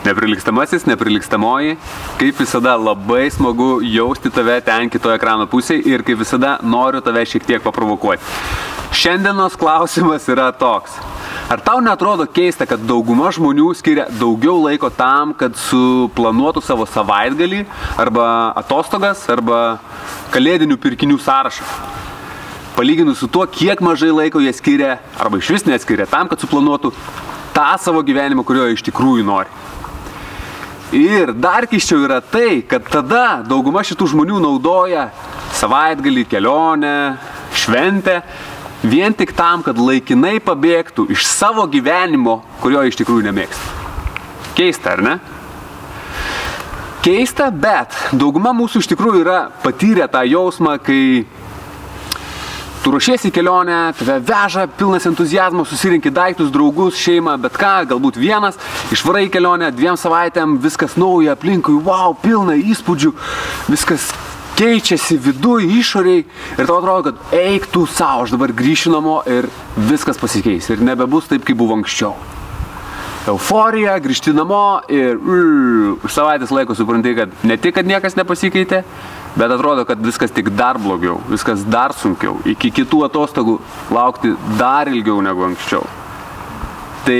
Neprilygstamasis, neprilygstamoji, kaip visada labai smagu jausti tave ten kitoje ekrano pusėje ir kaip visada noriu tave šiek tiek paprovokuoti. Šiandienos klausimas yra toks. Ar tau neatrodo keista, kad dauguma žmonių skiria daugiau laiko tam, kad suplanuotų savo savaitgalį, arba atostogas, arba kalėdinių pirkinių sąrašą? Palyginus su tuo, kiek mažai laiko jie skiria, arba iš vis neskiria tam, kad suplanuotų tą savo gyvenimą, kurio iš tikrųjų nori. Ir dar keisčiau yra tai, kad tada dauguma šitų žmonių naudoja savaitgalį, kelionę, šventę, vien tik tam, kad laikinai pabėgtų iš savo gyvenimo, kurio iš tikrųjų nemėgsta. Keista, ar ne? Keista, bet dauguma mūsų iš tikrųjų yra patyrę tą jausmą, kai tu ruošiesi kelionę, tave veža pilnas entuziazmo, susirinki daiktus, draugus, šeimą, bet ką, galbūt vienas, išvarai kelionę, 2 savaitėm, viskas nauja aplinkui, wow, pilna įspūdžių, viskas keičiasi viduj, išoriai ir tau atrodo, kad eik tu savo, aš dabar grįšiu namo ir viskas pasikeis ir nebebus taip, kaip buvo anksčiau. Euforija, grįžti namo ir už savaitės laiko supranti, kad ne tik, kad niekas nepasikeitė, bet atrodo, kad viskas tik dar blogiau, viskas dar sunkiau, iki kitų atostogų laukti dar ilgiau negu anksčiau. Tai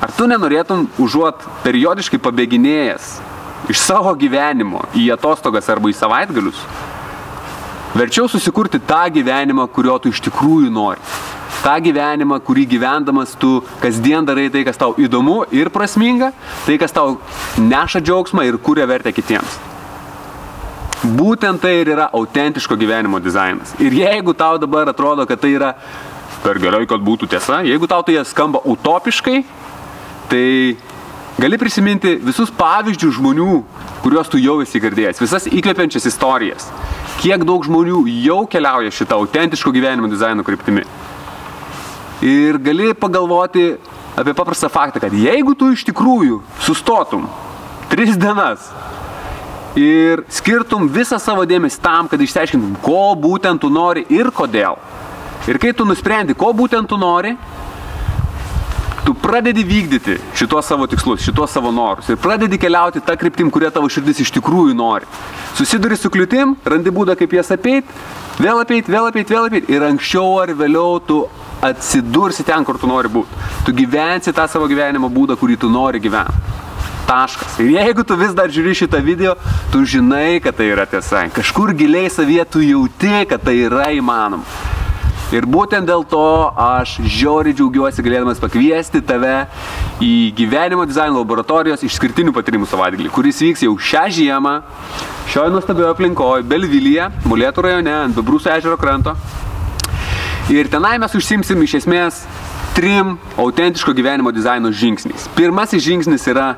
ar tu nenorėtum užuot periodiškai pabėginėjęs iš savo gyvenimo į atostogas arba į savaitgalius, verčiau susikurti tą gyvenimą, kurio tu iš tikrųjų nori. tą gyvenimą, kurį gyvendamas tu kasdien darai tai, kas tau įdomu ir prasminga, tai, kas tau neša džiaugsmą ir kuria vertę kitiems. Būtent tai ir yra autentiško gyvenimo dizainas. Ir jeigu tau dabar atrodo, kad tai yra per gerai, kad būtų tiesa, jeigu tau tai skamba utopiškai, tai gali prisiminti visus pavyzdžių žmonių, kuriuos tu jau esi girdėjęs, visas įkvepiančias istorijas. Kiek daug žmonių jau keliauja šitą autentiško gyvenimo dizaino kryptimi. Ir gali pagalvoti apie paprastą faktą, kad jeigu tu iš tikrųjų sustotum 3 dienas ir skirtum visą savo dėmesį tam, kad išsiaiškintum, ko būtent tu nori ir kodėl. Ir kai tu nusprendi, ko būtent tu nori, tu pradedi vykdyti šitos savo tikslus, šitos savo norus ir pradedi keliauti tą kryptim, kurie tavo širdis iš tikrųjų nori. Susiduri su kliūtim, randi būdą, kaip jas apeit, vėl apeit, vėl apeit, vėl apeit ir anksčiau ar vėliau tu atsidursi ten, kur tu nori būti. Tu gyvensi tą savo gyvenimo būdą, kurį tu nori gyventi. Taškas. Ir jeigu tu vis dar žiūri šitą video, tu žinai, kad tai yra tiesa. Kažkur giliai savyje tu jauti, kad tai yra įmanoma. Ir būtent dėl to aš žiauriai džiaugiuosi galėdamas pakviesti tave į gyvenimo dizaino laboratorijos išskirtinių patyrimų savaitgalį, kuris vyks jau šią žiemą, šioje nuostabioje aplinkoje, Belvilyje, Molėtų rajone, ant Bebrusų ežero kranto. Ir tenai mes užsiimsim iš esmės 3 autentiško gyvenimo dizaino žingsniais. Pirmasis žingsnis yra: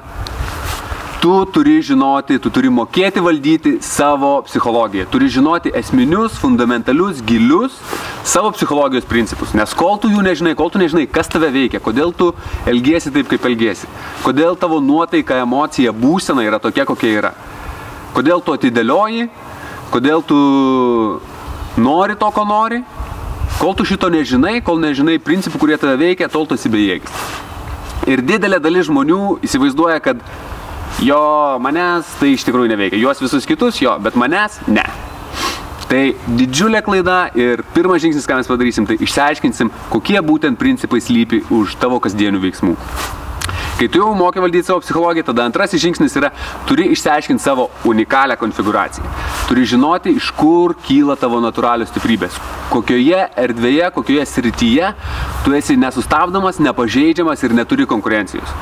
tu turi žinoti, tu turi mokėti valdyti savo psichologiją. Turi žinoti esminius, fundamentalius, gilius savo psichologijos principus. Nes kol tu jų nežinai, kol tu nežinai, kas tave veikia, kodėl tu elgiesi taip, kaip elgiesi, kodėl tavo nuotaika, emocija, būsena yra tokia, kokia yra, kodėl tu atidėlioji, kodėl tu nori to, ko nori, kol tu šito nežinai, kol nežinai principų, kurie tave veikia, tol tu esi bejėgis. Ir didelė dalis žmonių įsivaizduoja, kad jo, manęs tai iš tikrųjų neveikia. Juos visus kitus, jo, bet manęs ne. Tai didžiulė klaida ir pirmas žingsnis, ką mes padarysim, tai išsiaiškinsim, kokie būtent principai slypi už tavo kasdienių veiksmų. Kai tu jau moki valdyti savo psichologiją, tada antrasis žingsnis yra, turi išsiaiškinti savo unikalią konfiguraciją. Turi žinoti, iš kur kyla tavo natūralios stiprybės. Kokioje erdvėje, kokioje srityje tu esi nesustabdomas, nepažeidžiamas ir neturi konkurencijos.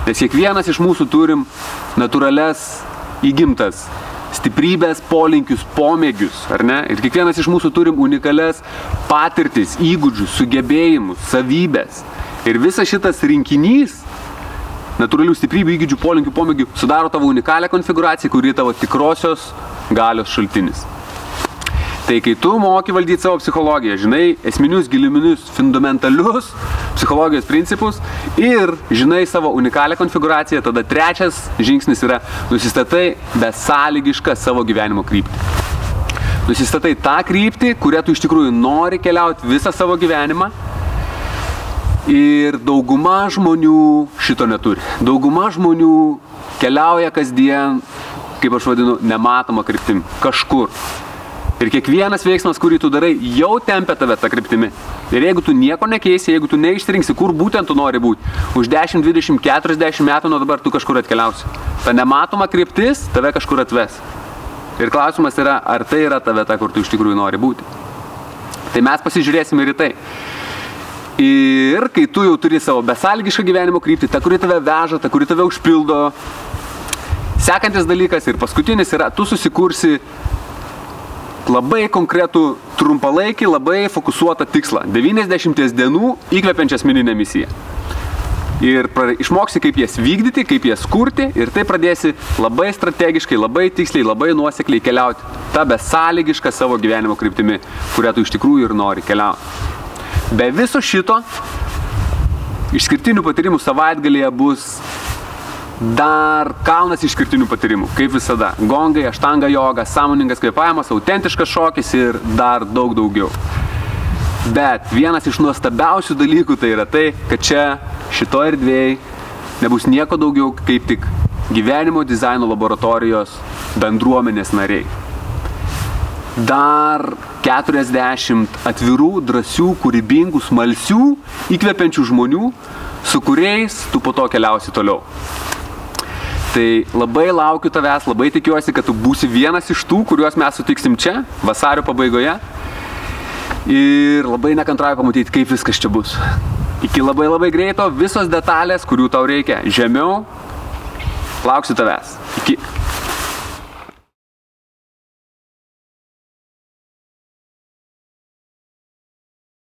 Nes kiekvienas iš mūsų turim natūrales įgimtas stiprybės, polinkius, pomėgius, ar ne? Ir kiekvienas iš mūsų turim unikalias patirtis, įgūdžius, sugebėjimus, savybės. Ir visas šitas rinkinys natūralių stiprybių, įgūdžių, polinkių, pomėgių sudaro tavo unikalią konfiguraciją, kuri tavo tikrosios galios šaltinis. Tai kai tu moki valdyti savo psichologiją, žinai esminius, giluminius, fundamentalius psichologijos principus ir žinai savo unikalią konfiguraciją, tada trečias žingsnis yra nusistatai besąlygišką savo gyvenimo kryptį. Nusistatai tą kryptį, kurią tu iš tikrųjų nori keliauti visą savo gyvenimą Ir dauguma žmonių šito neturi. Dauguma žmonių keliauja kasdien, kaip aš vadinu, nematoma kryptim, kažkur. Ir kiekvienas veiksmas, kurį tu darai, jau tempia tave tą kryptimi. Ir jeigu tu nieko nekeisi, jeigu tu neišsirinksi, kur būtent tu nori būti, už 10, 20, 40 metų nuo dabar tu kažkur atkeliausi. Ta nematoma kryptis tave kažkur atves. Ir klausimas yra, ar tai yra ta vieta, kur tu iš tikrųjų nori būti. Tai mes pasižiūrėsime ir į tai. Ir kai tu jau turi savo besąlygišką gyvenimo kryptį, ta, kuri tave veža, ta, kuri tave užpildo, sekantis dalykas ir paskutinis yra, tu susikursi labai konkretų trumpalaikį, labai fokusuotą tikslą. 90 dienų įkvepiančią asmeninę misiją. Ir išmoksi, kaip jas vykdyti, kaip jas kurti ir tai pradėsi labai strategiškai, labai tiksliai, labai nuosekliai keliauti. Ta besąlygiška savo gyvenimo kryptimi, kurią tu iš tikrųjų ir nori keliauti. Be viso šito, išskirtinių patyrimų savaitgalyje bus dar kalnas išskirtinių patyrimų, kaip visada. Gongai, aštanga joga, sąmoningas kvėpavimas, autentiškas šokis ir dar daug daugiau. Bet vienas iš nuostabiausių dalykų tai yra tai, kad čia šitoje erdvėje nebus nieko daugiau kaip tik gyvenimo dizaino laboratorijos bendruomenės nariai. Dar 40 atvirų, drąsių, kūrybingų, smalsių, įkvepiančių žmonių, su kuriais tu po to keliausi toliau. Tai labai laukiu tavęs, labai tikiuosi, kad tu būsi vienas iš tų, kuriuos mes sutiksim čia, vasario pabaigoje. Ir labai nekantrauju pamatyti, kaip viskas čia bus. Iki labai greito, visos detalės, kurių tau reikia žemiau, lauksiu tavęs. Iki.